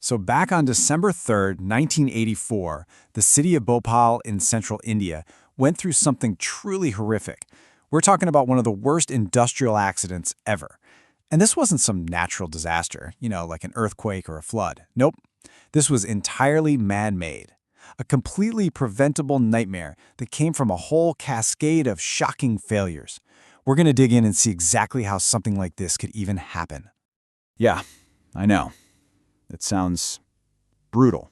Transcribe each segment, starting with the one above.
So back on December 3rd, 1984, the city of Bhopal in central India went through something truly horrific. We're talking about one of the worst industrial accidents ever. And this wasn't some natural disaster, like an earthquake or a flood. Nope. This was entirely man-made. A completely preventable nightmare that came from a whole cascade of shocking failures. We're going to dig in and see exactly how something like this could even happen. Yeah, I know. It sounds brutal.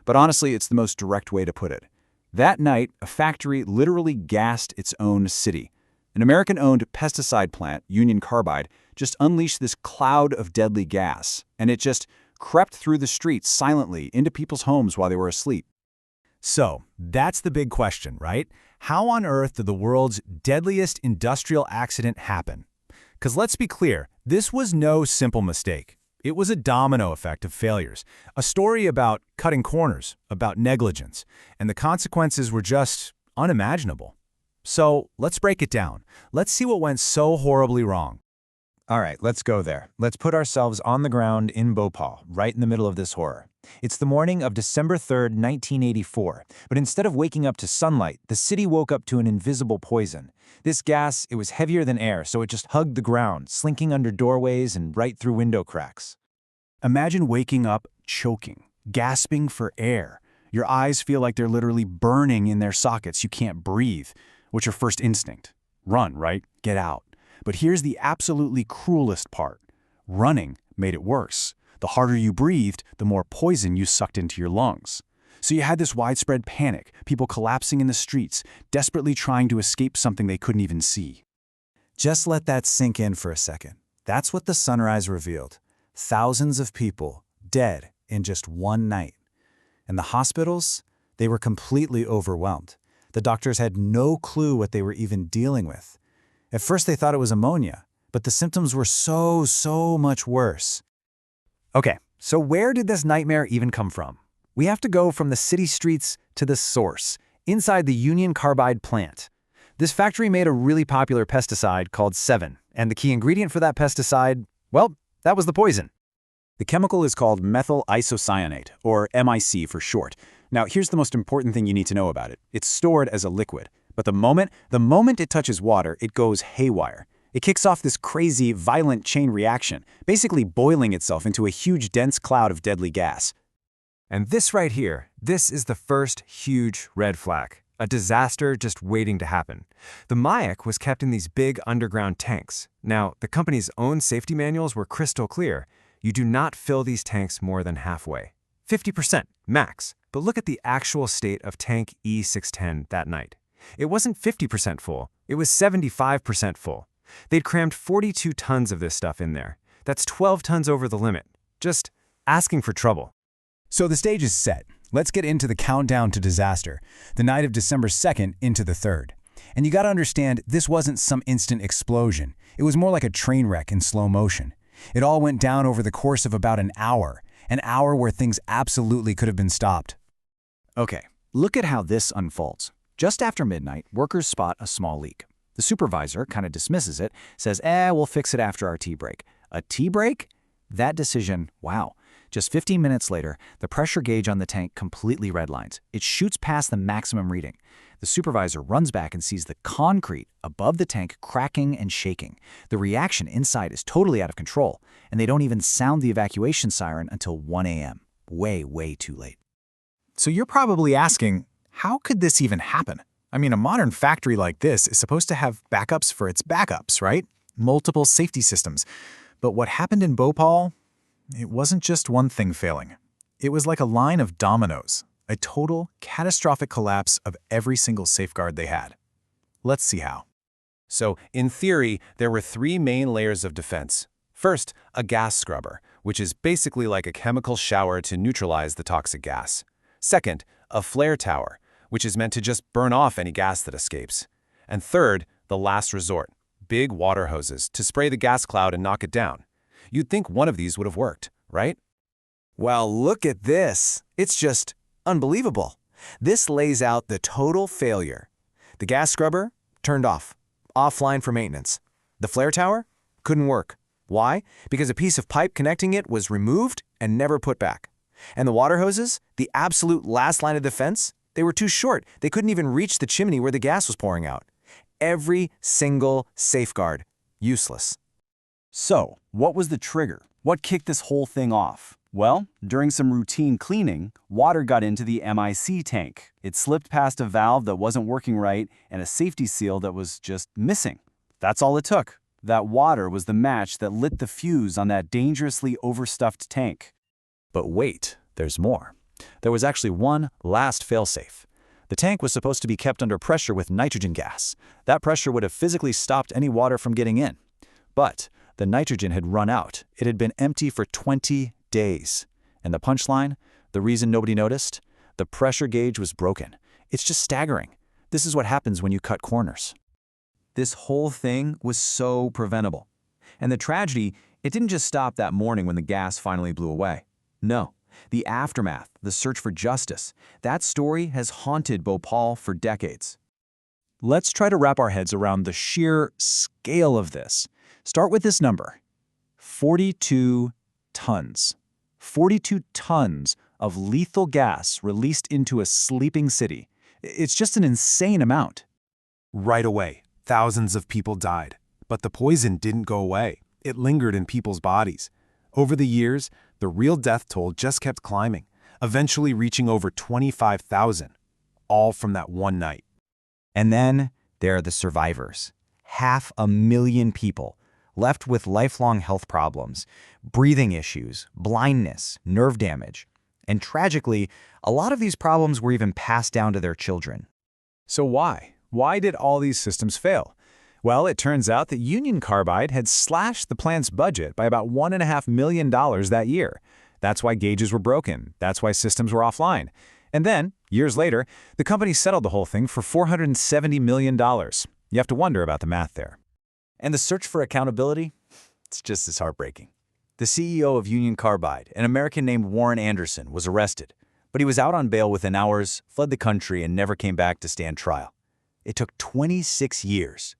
But honestly, it's the most direct way to put it. That night, a factory literally gassed its own city. An American-owned pesticide plant, Union Carbide, just unleashed this cloud of deadly gas, and it just crept through the streets silently into people's homes while they were asleep. So, that's the big question, right? How on earth did the world's deadliest industrial accident happen? Because let's be clear, this was no simple mistake. It was a domino effect of failures, a story about cutting corners, about negligence, and the consequences were just unimaginable. So, let's break it down. Let's see what went so horribly wrong. All right, let's go there. Let's put ourselves on the ground in Bhopal, right in the middle of this horror. It's the morning of December 3rd, 1984, but instead of waking up to sunlight, the city woke up to an invisible poison. This gas, it was heavier than air, so it just hugged the ground, slinking under doorways and right through window cracks. Imagine waking up choking, gasping for air. Your eyes feel like they're literally burning in their sockets. You can't breathe. What's your first instinct? Run, right? Get out. But here's the absolutely cruelest part. Running made it worse. The harder you breathed, the more poison you sucked into your lungs. So you had this widespread panic, people collapsing in the streets, desperately trying to escape something they couldn't even see. Just let that sink in for a second. That's what the sunrise revealed. Thousands of people dead in just one night. And the hospitals, they were completely overwhelmed. The doctors had no clue what they were even dealing with. At first they thought it was ammonia, but the symptoms were so much worse. Okay, so where did this nightmare even come from? We have to go from the city streets to the source, inside the Union Carbide plant. This factory made a really popular pesticide called 7, and the key ingredient for that pesticide, well, that was the poison. The chemical is called methyl isocyanate, or MIC for short. Now, here's the most important thing you need to know about it. It's stored as a liquid, but the moment it touches water, it goes haywire. It kicks off this crazy, violent chain reaction, basically boiling itself into a huge, dense cloud of deadly gas. And this right here, this is the first huge red flag. A disaster just waiting to happen. The MIC was kept in these big underground tanks. Now, the company's own safety manuals were crystal clear. You do not fill these tanks more than halfway. 50%, max. But look at the actual state of tank E610 that night. It wasn't 50% full, it was 75% full. They'd crammed 42 tons of this stuff in there. That's 12 tons over the limit. Just asking for trouble. So the stage is set. Let's get into the countdown to disaster, the night of December 2nd into the 3rd. And you gotta understand, this wasn't some instant explosion. It was more like a train wreck in slow motion. It all went down over the course of about an hour where things absolutely could have been stopped. Okay, look at how this unfolds. Just after midnight, workers spot a small leak. The supervisor kind of dismisses it, says, we'll fix it after our tea break. A tea break? That decision, wow. Just 15 minutes later, the pressure gauge on the tank completely redlines. It shoots past the maximum reading. The supervisor runs back and sees the concrete above the tank cracking and shaking. The reaction inside is totally out of control, and they don't even sound the evacuation siren until 1 a.m. Way too late. So you're probably asking, how could this even happen? I mean, a modern factory like this is supposed to have backups for its backups, right? Multiple safety systems. But what happened in Bhopal? It wasn't just one thing failing. It was like a line of dominoes, a total, catastrophic collapse of every single safeguard they had. Let's see how. So, in theory, there were 3 main layers of defense. First, a gas scrubber, which is basically like a chemical shower to neutralize the toxic gas. Second, a flare tower, which is meant to just burn off any gas that escapes. And third, the last resort, big water hoses to spray the gas cloud and knock it down. You'd think one of these would have worked, right? Well, look at this. It's just unbelievable. This lays out the total failure. The gas scrubber turned off, offline for maintenance. The flare tower couldn't work. Why? Because a piece of pipe connecting it was removed and never put back. And the water hoses, the absolute last line of defense, they were too short. They couldn't even reach the chimney where the gas was pouring out. Every single safeguard, useless. So, what was the trigger? What kicked this whole thing off? Well, during some routine cleaning, water got into the MIC tank. It slipped past a valve that wasn't working right and a safety seal that was just missing. That's all it took. That water was the match that lit the fuse on that dangerously overstuffed tank. But wait, there's more. There was actually one last failsafe. The tank was supposed to be kept under pressure with nitrogen gas. That pressure would have physically stopped any water from getting in. But the nitrogen had run out. It had been empty for 20 days. And the punchline? The reason nobody noticed? The pressure gauge was broken. It's just staggering. This is what happens when you cut corners. This whole thing was so preventable. And the tragedy, it didn't just stop that morning when the gas finally blew away. No, the aftermath, the search for justice, that story has haunted Bhopal for decades. Let's try to wrap our heads around the sheer scale of this. Start with this number, 42 tons. 42 tons of lethal gas released into a sleeping city. It's just an insane amount. Right away, thousands of people died. But the poison didn't go away. It lingered in people's bodies. Over the years, the real death toll just kept climbing, eventually reaching over 25,000, all from that one night. And then there are the survivors. 500,000 people left with lifelong health problems, breathing issues, blindness, nerve damage. And tragically, a lot of these problems were even passed down to their children. So why? Why did all these systems fail? Well, it turns out that Union Carbide had slashed the plant's budget by about $1.5 million that year. That's why gauges were broken. That's why systems were offline. And then, years later, the company settled the whole thing for $470 million. You have to wonder about the math there. And the search for accountability? It's just as heartbreaking. The CEO of Union Carbide, an American named Warren Anderson, was arrested, but he was out on bail within hours, fled the country, and never came back to stand trial. It took 26 years,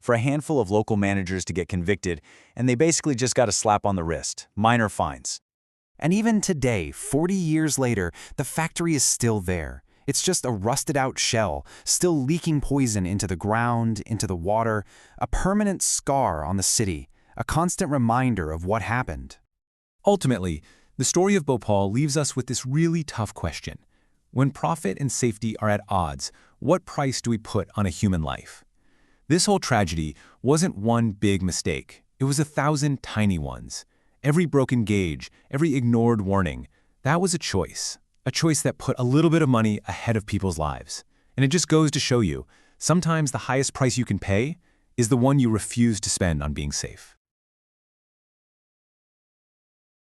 for a handful of local managers to get convicted, and they basically just got a slap on the wrist, minor fines. And even today, 40 years later, the factory is still there. It's just a rusted-out shell, still leaking poison into the ground, into the water, a permanent scar on the city, a constant reminder of what happened. Ultimately, the story of Bhopal leaves us with this really tough question. When profit and safety are at odds, what price do we put on a human life? This whole tragedy wasn't one big mistake. It was 1,000 tiny ones. Every broken gauge, every ignored warning, that was a choice that put a little bit of money ahead of people's lives. And it just goes to show you, sometimes the highest price you can pay is the one you refuse to spend on being safe.